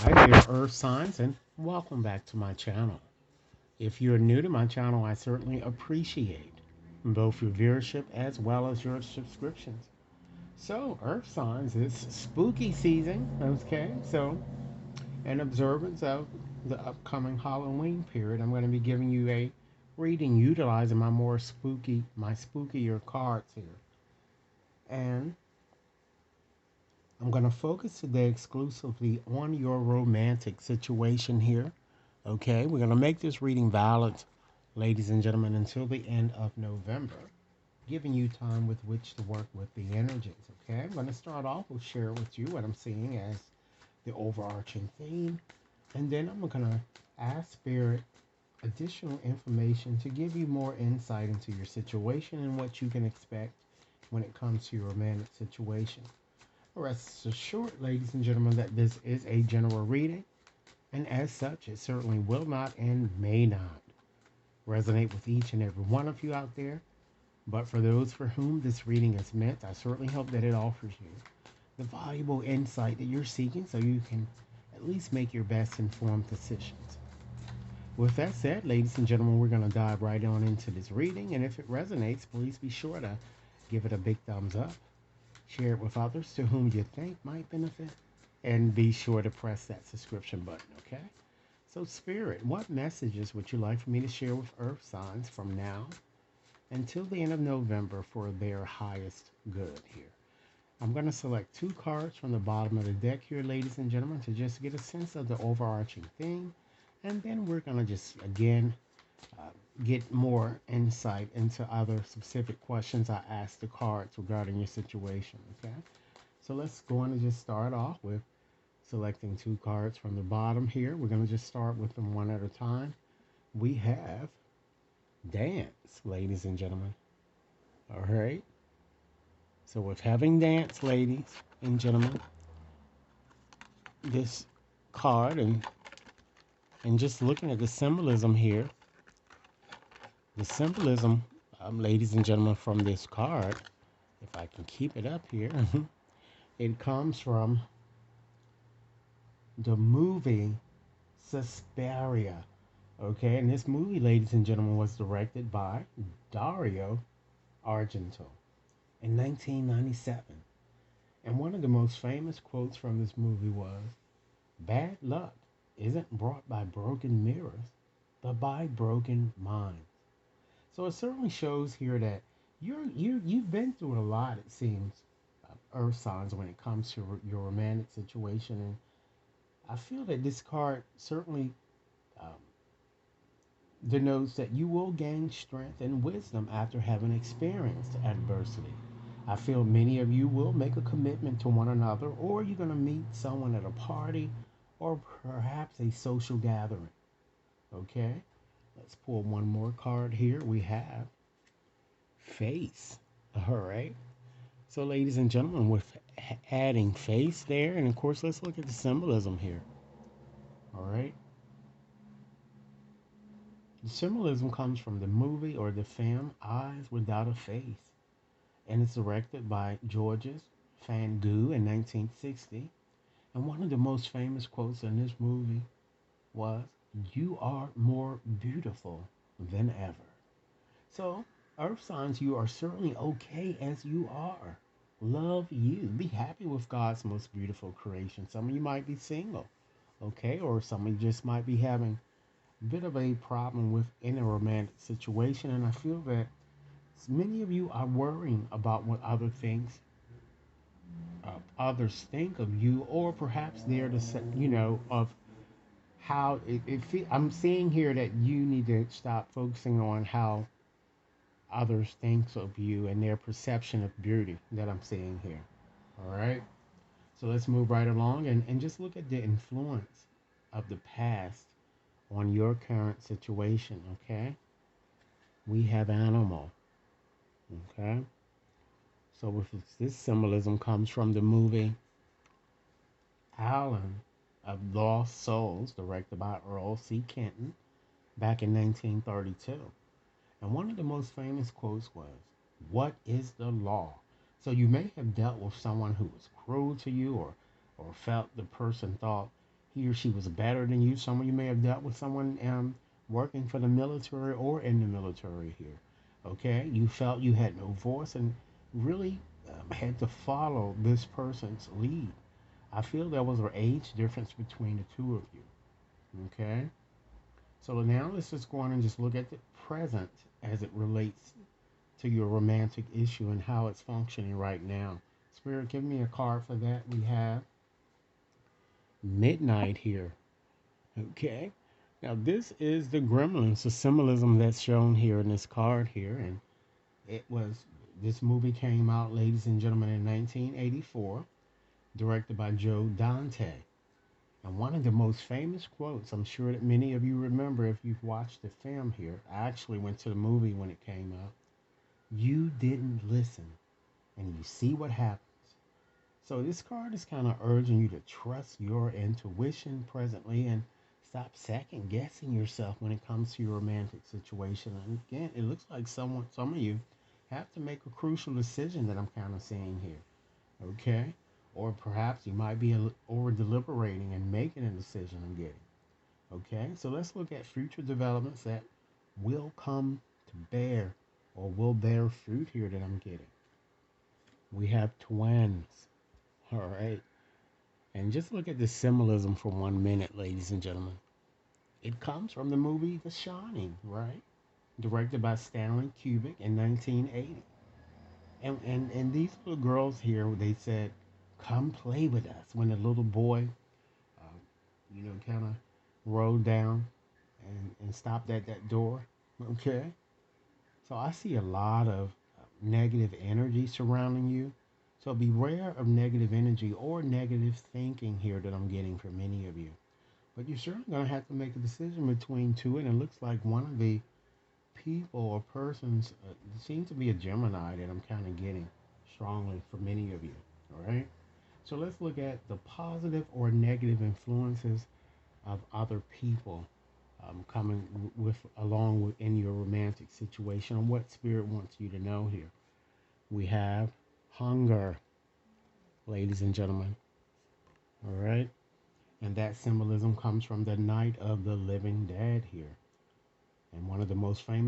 Hi there, Earth Signs, and welcome back to my channel. If you're new to my channel, I certainly appreciate both your viewership as well as your subscriptions. So, Earth Signs, it's spooky season, okay? So, in observance of the upcoming Halloween period, I'm going to be giving you a reading utilizing my spookier cards here. And I'm going to focus today exclusively on your romantic situation here. Okay, we're going to make this reading valid, ladies and gentlemen, until the end of November, giving you time with which to work with the energies. Okay, I'm going to start off with share with you what I'm seeing as the overarching theme, and then I'm going to ask Spirit additional information to give you more insight into your situation and what you can expect when it comes to your romantic situation. Rest assured, ladies and gentlemen, that this is a general reading, and as such, it certainly will not and may not resonate with each and every one of you out there. But for those for whom this reading is meant, I certainly hope that it offers you the valuable insight that you're seeking so you can at least make your best informed decisions. With that said, ladies and gentlemen, we're going to dive right on into this reading. And if it resonates, please be sure to give it a big thumbs up, share it with others to whom you think might benefit, and be sure to press that subscription button, okay? So, Spirit, what messages would you like for me to share with Earth signs from now until the end of November for their highest good here? I'm going to select two cards from the bottom of the deck here, ladies and gentlemen, to just get a sense of the overarching theme. And then we're going to just, again, uh, get more insight into other specific questions I asked the cards regarding your situation, okay? So let's go on and just start off with selecting two cards from the bottom here. We're going to just start with them one at a time. We have dance, ladies and gentlemen. All right. So with having dance, ladies and gentlemen, this card and just looking at the symbolism here, the symbolism, ladies and gentlemen, from this card, if I can keep it up here, it comes from the movie Suspiria. Okay, and this movie, ladies and gentlemen, was directed by Dario Argento in 1997. And one of the most famous quotes from this movie was, "Bad luck isn't brought by broken mirrors, but by broken minds." So it certainly shows here that you've been through a lot, it seems, earth signs when it comes to your romantic situation. And I feel that this card certainly um, denotes that you will gain strength and wisdom after having experienced adversity. I feel many of you will make a commitment to one another, or you're going to meet someone at a party or perhaps a social gathering. Okay, let's pull one more card here. We have face. All right. So, ladies and gentlemen, with adding face there, and of course, let's look at the symbolism here. All right. The symbolism comes from the movie or the film Eyes Without a Face, and it's directed by Georges Fangu in 1960. And one of the most famous quotes in this movie was, "You are more beautiful than ever." So, Earth signs, you are certainly okay as you are. Love you. Be happy with God's most beautiful creation. Some of you might be single, okay? Or some of you just might be having a bit of a problem with in a romantic situation. And I feel that many of you are worrying about what others think of you, or perhaps they're the of how I'm seeing here that you need to stop focusing on how others think of you and their perception of beauty that I'm seeing here. All right. So let's move right along and just look at the influence of the past on your current situation. Okay. We have animal. Okay. So with this symbolism comes from the movie Alan of Lost Souls, directed by Earl C. Kenton back in 1932. And one of the most famous quotes was, "What is the law?" So you may have dealt with someone who was cruel to you, or felt the person thought he or she was better than you. Some of you may have dealt with someone working for the military or in the military here. Okay, you felt you had no voice and really had to follow this person's lead. I feel there was an age difference between the two of you. Okay, so now let's just go on and just look at the present as it relates to your romantic issue and how it's functioning right now. Spirit, give me a card for that. We have midnight here. Okay. Now this is the gremlins, the symbolism that's shown here in this card here, and it was this movie came out, ladies and gentlemen, in 1984, directed by Joe Dante. And one of the most famous quotes, I'm sure that many of you remember if you've watched the film here. I actually went to the movie when it came out. You didn't listen, and you see what happens. So this card is kind of urging you to trust your intuition presently and stop second guessing yourself when it comes to your romantic situation. And again, it looks like some of you have to make a crucial decision that I'm kind of seeing here. Okay? Or perhaps you might be over deliberating and making a decision I'm getting. Okay? So let's look at future developments that will come to bear or will bear fruit here that I'm getting. We have twins. All right. And just look at the symbolism for 1 minute, ladies and gentlemen. It comes from the movie The Shining, right? Directed by Stanley Kubrick in 1980. And these little girls here, they said, come play with us. When the little boy, kind of rolled down and stopped at that door. Okay? So I see a lot of negative energy surrounding you. So beware of negative energy or negative thinking here that I'm getting from many of you. But you're certainly going to have to make a decision between two, and it looks like one of the people or persons seems to be a Gemini that I'm kind of getting strongly for many of you. All right. So let's look at the positive or negative influences of other people coming with along with in your romantic situation and what spirit wants you to know here. We have hunger, ladies and gentlemen. All right. And that symbolism comes from the Night of the Living Dead here. And one of the most famous